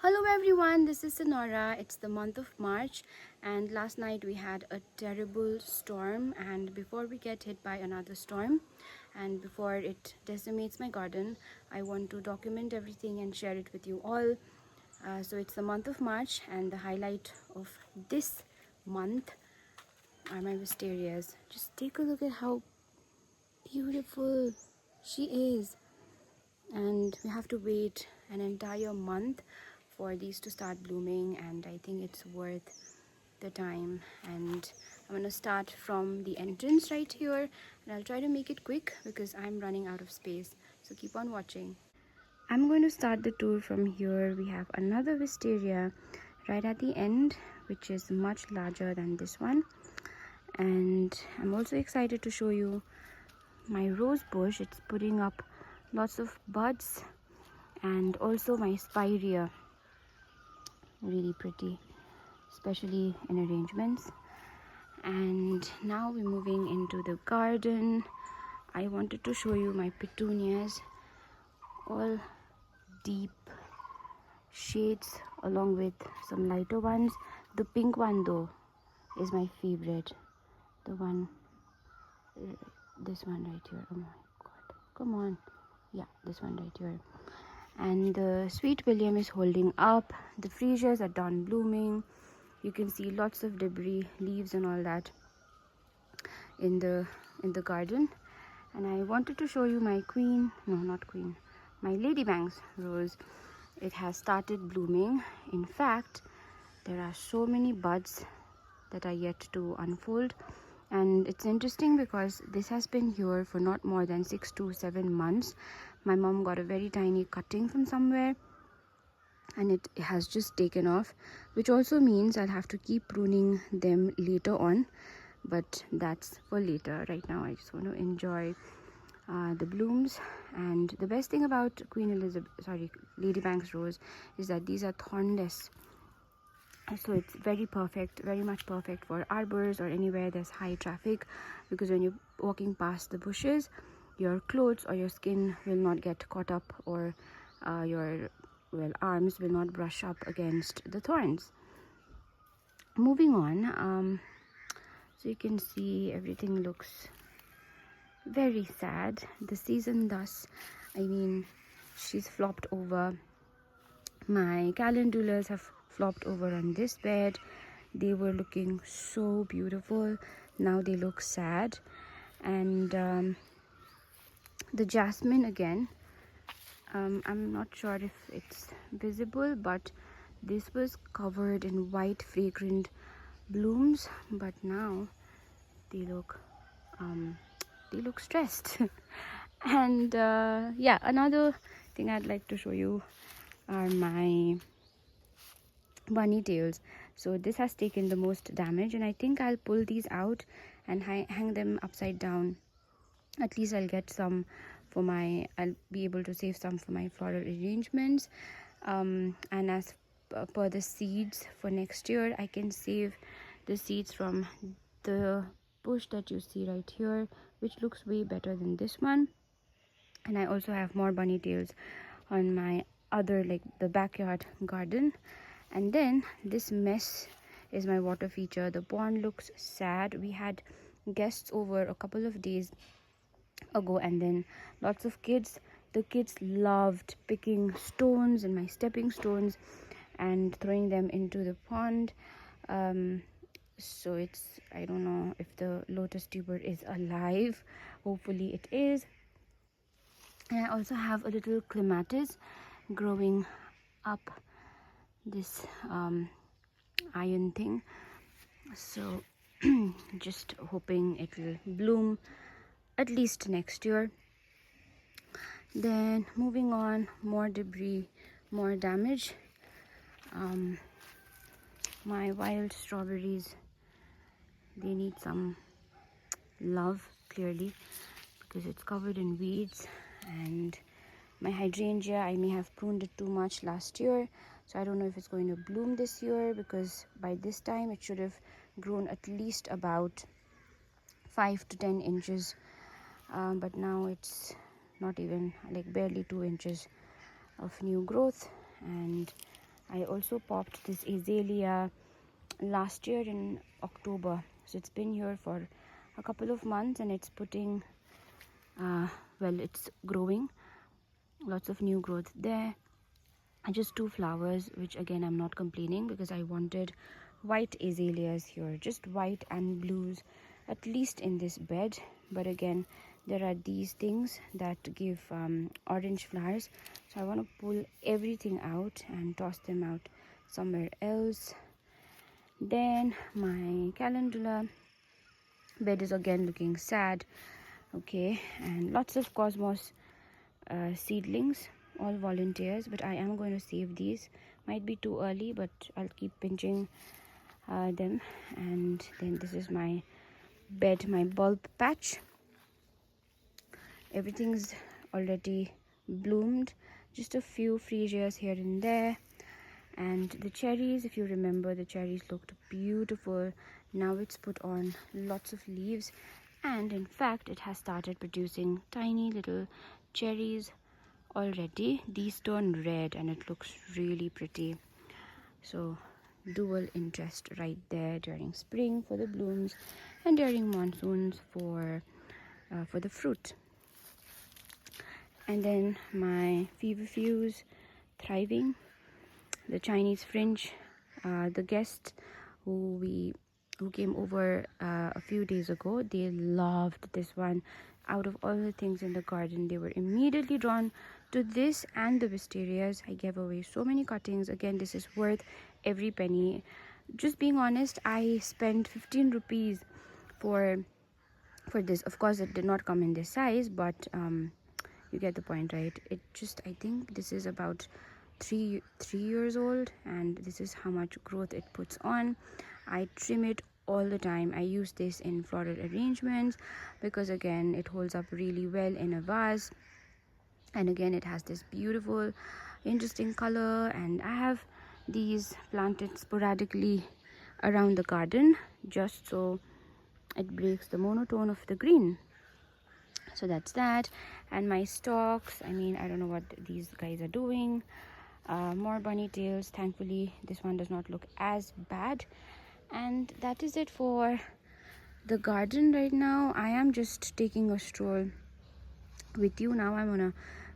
Hello everyone, this is Sonora. It's the month of March and last night we had a terrible storm, and before we get hit by another storm and before it decimates my garden, I want to document everything and share it with you all. So it's the month of March and the highlight of this month are my wisterias. Just take a look at how beautiful she is, and we have to wait an entire month for these to start blooming, and I think it's worth the time. And I'm gonna start from the entrance right here, and I'll try to make it quick because I'm running out of space, so keep on watching. I'm going to start the tour from here. We have another wisteria right at the end, which is much larger than this one, and I'm also excited to show you my rose bush. It's putting up lots of buds, and also my spirea, really pretty, especially in arrangements. And now we're moving into the garden. I wanted to show you my petunias, all deep shades along with some lighter ones. The pink one though is my favorite, the one, this one right here. Oh my god, come on, yeah, this one right here. And the sweet william is holding up. The freesias are done blooming. You can see lots of debris, leaves and all that in the garden. And I wanted to show you my queen, no not queen, my ladybanks rose. It has started blooming. In fact, there are so many buds that are yet to unfold, and it's interesting because this has been here for not more than 6 to 7 months. My mom got a very tiny cutting from somewhere and it has just taken off, which also means I'll have to keep pruning them later on, but that's for later. Right now I just want to enjoy the blooms. And the best thing about ladybank's rose is that these are thornless, so it's very perfect, very much perfect for arbors or anywhere there's high traffic, because when you're walking past the bushes, your clothes or your skin will not get caught up, or your arms will not brush up against the thorns. Moving on, so you can see everything looks very sad. The season thus, I mean, she's flopped over. My calendulas have flopped over on this bed. They were looking so beautiful, now they look sad. And the jasmine again, I'm not sure if it's visible, but this was covered in white fragrant blooms, but now they look stressed. And yeah, another thing I'd like to show you are my bunny tails. So this has taken the most damage, and I think I'll pull these out and hang them upside down. At least I'll get some for my, I'll be able to save some for my floral arrangements. And as per the seeds for next year, I can save the seeds from the bush that you see right here, which looks way better than this one. And I also have more bunny tails on my other, like the backyard garden. And then this mess is my water feature. The pond looks sad. We had guests over a couple of days ago, and then lots of kids. The kids loved picking stones and my stepping stones and throwing them into the pond. So it's, I don't know if the lotus tuber is alive. Hopefully it is. And I also have a little clematis growing up this iron thing, so just hoping it will bloom at least next year. Then moving on, more debris, more damage. My wild strawberries, they need some love clearly because it's covered in weeds. And my hydrangea, I may have pruned it too much last year, so I don't know if it's going to bloom this year, because by this time it should have grown at least about 5 to 10 inches, but now it's not even, like barely 2 inches of new growth. And I also popped this azalea last year in October, so it's been here for a couple of months, and it's putting well, it's growing, lots of new growth there. And just 2 flowers, which again I'm not complaining, because I wanted white azaleas here, just white and blues, at least in this bed. But again, there are these things that give orange flowers, so I want to pull everything out and toss them out somewhere else. Then my calendula bed is again looking sad. Okay, and lots of cosmos seedlings, all volunteers, but I am going to save these. Might be too early, but I'll keep pinching them. And then this is my bed, my bulb patch. Everything's already bloomed, just a few freesias here and there. And the cherries, if you remember, the cherries looked beautiful. Now it's put on lots of leaves, and in fact it has started producing tiny little cherries already. These turn red and it looks really pretty. So dual interest right there during spring for the blooms and during monsoons for the fruit. And then my feverfews thriving. The Chinese fringe, the guest who came over a few days ago, they loved this one. Out of all the things in the garden, they were immediately drawn to this and the wisterias. I gave away so many cuttings. Again, this is worth every penny. Just being honest, I spent 15 rupees for this. Of course, it did not come in this size, but you get the point, right? It just, I think this is about 3 years old, and this is how much growth it puts on. I trim it all the time. I use this in floral arrangements because again it holds up really well in a vase, and again it has this beautiful interesting color. And I have these planted sporadically around the garden just so it breaks the monotone of the green. So that's that. And my stalks, I mean, I don't know what these guys are doing. More bunny tails. Thankfully this one does not look as bad. And that is it for the garden right now. I am just taking a stroll with you now. I'm gonna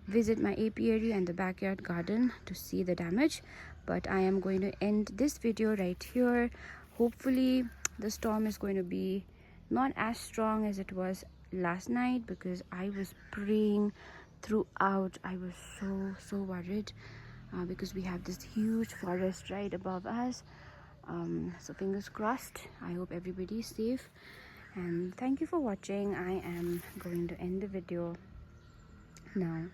visit my apiary and the backyard garden to see the damage, but I am going to end this video right here. Hopefully the storm is going to be not as strong as it was last night, because I was praying throughout. I was so worried because we have this huge forest right above us. So fingers crossed. I hope everybody is safe, and thank you for watching. I am going to end the video now.